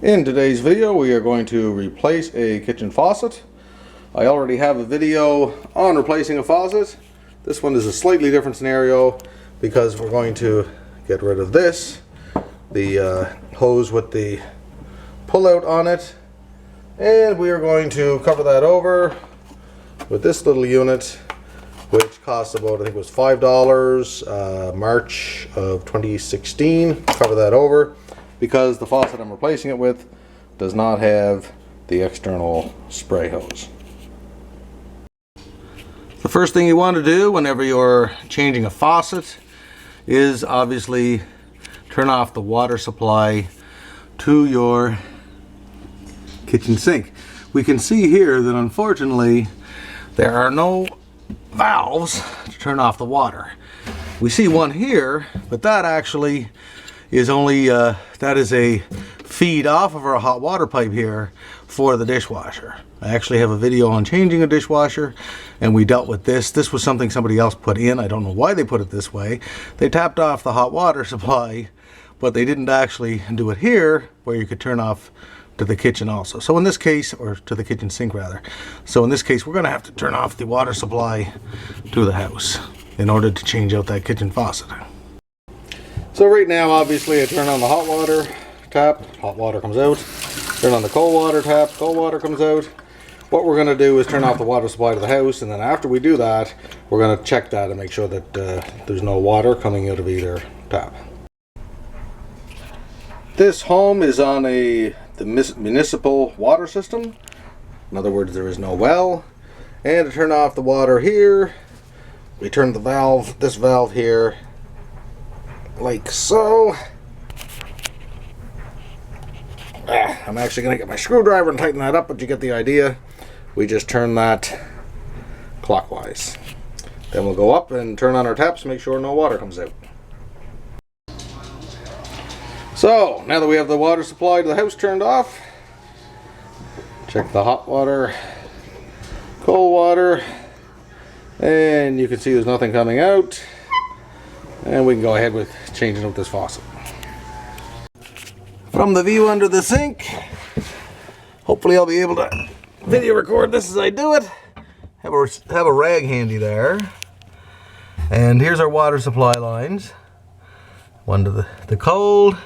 In today's video, we are going to replace a kitchen faucet. I already have a video on replacing a faucet. This one is a slightly different scenario because we're going to get rid of this, the hose with the pull-out on it, and we are going to cover that over with this little unit, which costs about, I think it was $5, March of 2016. Cover that over because the faucet I'm replacing it with does not have the external spray hose. The first thing you want to do whenever you're changing a faucet is obviously turn off the water supply to your kitchen sink. We can see here that unfortunately there are no valves to turn off the water. We see one here, but that actually is only that is a feed off of our hot water pipe here for the dishwasher. I actually have a video on changing a dishwasher and we dealt with this. This was something somebody else put in. I don't know why they put it this way. They tapped off the hot water supply, but they didn't actually do it here where you could turn off to the kitchen also. So in this case, or to the kitchen sink rather. So in this case, we're gonna have to turn off the water supply to the house in order to change out that kitchen faucet. So right now, obviously I turn on the hot water tap, hot water comes out. Turn on the cold water tap, cold water comes out. What we're gonna do is turn off the water supply to the house, and then after we do that, we're gonna check that and make sure that there's no water coming out of either tap. This home is on the municipal water system. In other words, there is no well. And to turn off the water here, we turn the valve, this valve here, like so. I'm actually going to get my screwdriver and tighten that up, but you get the idea. We just turn that clockwise. Then we'll go up and turn on our taps to make sure no water comes out. So, now that we have the water supply to the house turned off, check the hot water, cold water, and you can see there's nothing coming out. And we can go ahead with changing out this faucet. From the view under the sink, hopefully I'll be able to video record this as I do it. Have a rag handy there. And here's our water supply lines. One to the cold,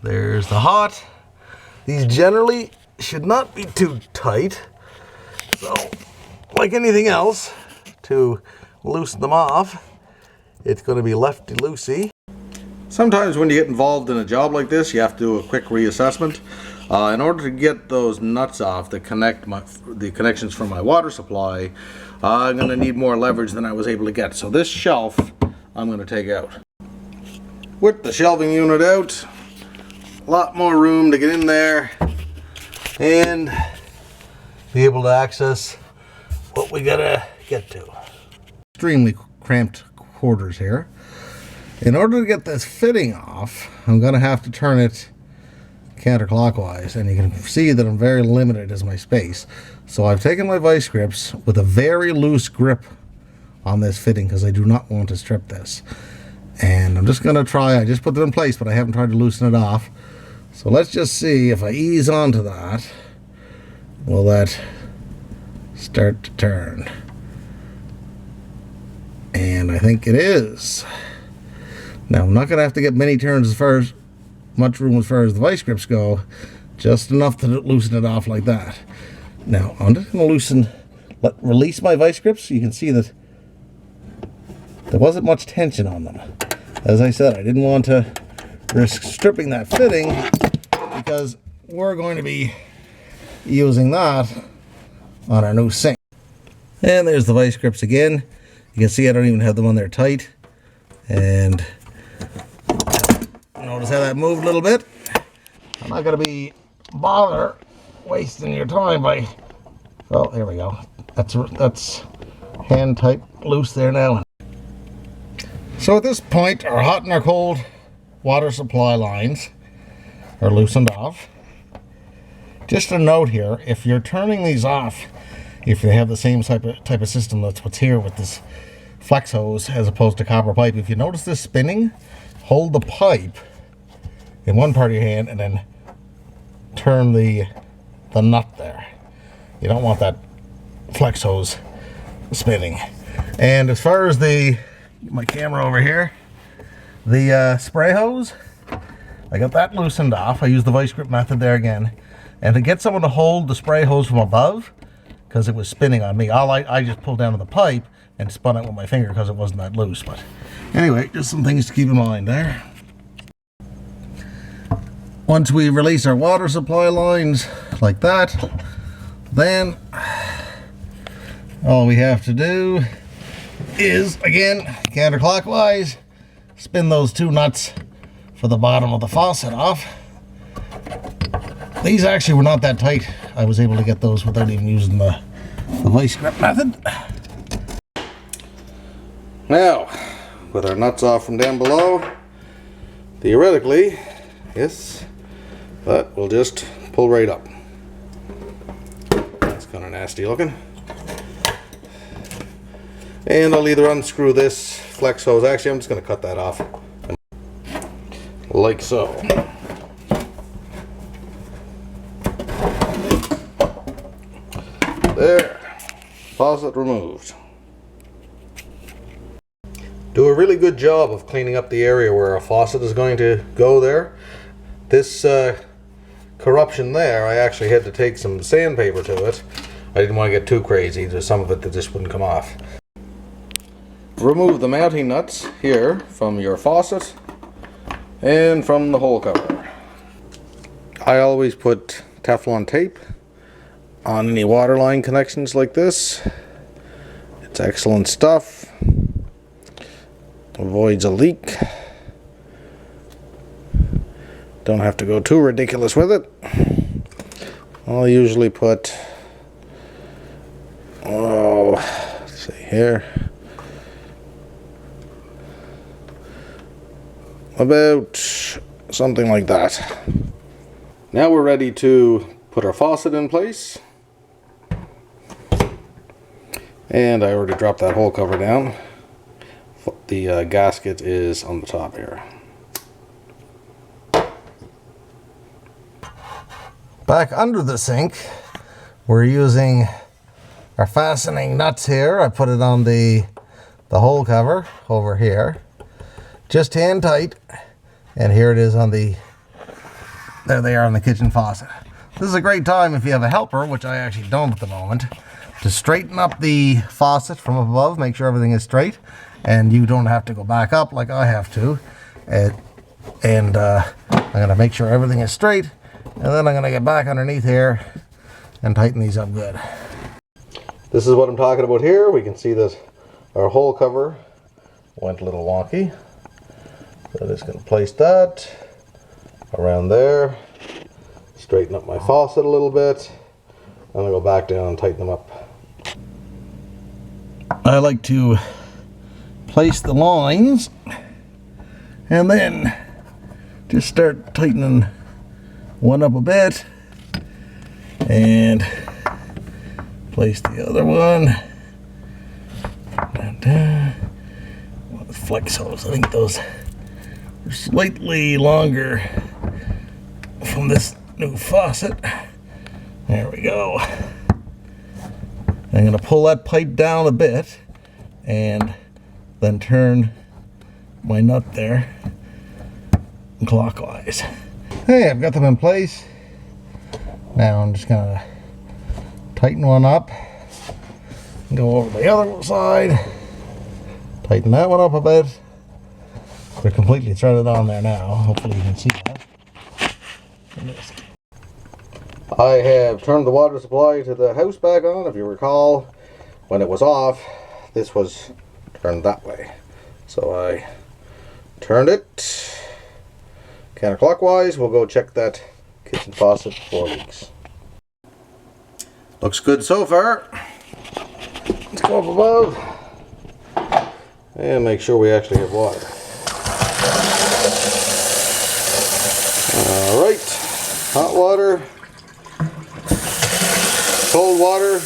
there's the hot. These generally should not be too tight. So, like anything else, to loosen them off, it's going to be lefty-loosey. Sometimes when you get involved in a job like this, you have to do a quick reassessment. In order to get those nuts off that connect the connections from my water supply, I'm going to need more leverage than I was able to get. So this shelf, I'm going to take out. With the shelving unit out, a lot more room to get in there and be able to access what we got to get to. Extremely cramped quarters here. In order to get this fitting off, I'm going to have to turn it counterclockwise, and you can see that I'm very limited as my space. So I've taken my vice grips with a very loose grip on this fitting because I do not want to strip this. And I'm just going to try, I just put it in place, but I haven't tried to loosen it off. So let's just see if I ease onto that, will that start to turn? And I think it is. Now I'm not going to have to get many turns much room as far as the vice grips go, just enough to loosen it off like that. Now I'm just going to release my vice grips so you can see that there wasn't much tension on them. As I said, I didn't want to risk stripping that fitting because we're going to be using that on our new sink. And there's the vice grips again. You can see I don't even have them on there tight. And notice how that moved a little bit. I'm not going to bother wasting your time by, well, here we go. That's hand tight loose there now. So at this point, our hot and our cold water supply lines are loosened off. Just a note here, if you're turning these off, if they have the same type of system that's what's here with this flex hose as opposed to copper pipe, if you notice this spinning, hold the pipe in one part of your hand and then turn the nut there. You don't want that flex hose spinning. And as far as my camera over here, the spray hose, I got that loosened off. I used the vice grip method there again. And to get someone to hold the spray hose from above, because it was spinning on me, I just pulled down to the pipe and spun it with my finger because it wasn't that loose. But anyway, just some things to keep in mind there. Once we release our water supply lines like that, then all we have to do is, again, counterclockwise, spin those two nuts for the bottom of the faucet off. These actually were not that tight. I was able to get those without even using the vice grip method. Now, with our nuts off from down below, theoretically, yes, but we'll just pull right up. That's kind of nasty looking. And I'll either unscrew this flex hose. Actually, I'm just going to cut that off. Like so. There. Faucet removed. Do a really good job of cleaning up the area where a faucet is going to go there. This corruption there, I actually had to take some sandpaper to it. I didn't want to get too crazy. There's some of it that just wouldn't come off. Remove the mounting nuts here from your faucet and from the hole cover. I always put Teflon tape on any water line connections like this. It's excellent stuff. Avoids a leak. Don't have to go too ridiculous with it. I'll usually put, let's see here, about something like that. Now we're ready to put our faucet in place. And I already dropped that hole cover down. The gasket is on the top here. Back under the sink, we're using our fastening nuts here. I put it on the hole cover over here, just hand tight, and here it is on there they are on the kitchen faucet. This is a great time if you have a helper, which I actually don't at the moment, to straighten up the faucet from above, make sure everything is straight, and you don't have to go back up like I have to. I'm going to make sure everything is straight, and then I'm going to get back underneath here and tighten these up good. This is what I'm talking about here. We can see that our hole cover went a little wonky. So I'm just going to place that around there, straighten up my faucet a little bit, and I'll go back down and tighten them up. I like to place the lines and then just start tightening one up a bit and place the other one and with flex hose. I think those are slightly longer from this new faucet. There we go. I'm going to pull that pipe down a bit and then turn my nut there clockwise. Hey, I've got them in place. Now I'm just going to tighten one up, go over the other side, tighten that one up a bit. They're completely threaded on there now. Hopefully you can see that. I have turned the water supply to the house back on. If you recall, when it was off, this was turned that way. So I turned it counterclockwise. We'll go check that kitchen faucet for leaks. Looks good so far. Let's go up above and make sure we actually have water. Alright, hot water, cold water,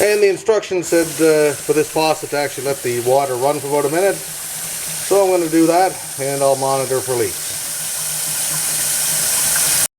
and the instructions said for this faucet to actually let the water run for about a minute. So I'm going to do that and I'll monitor for leaks.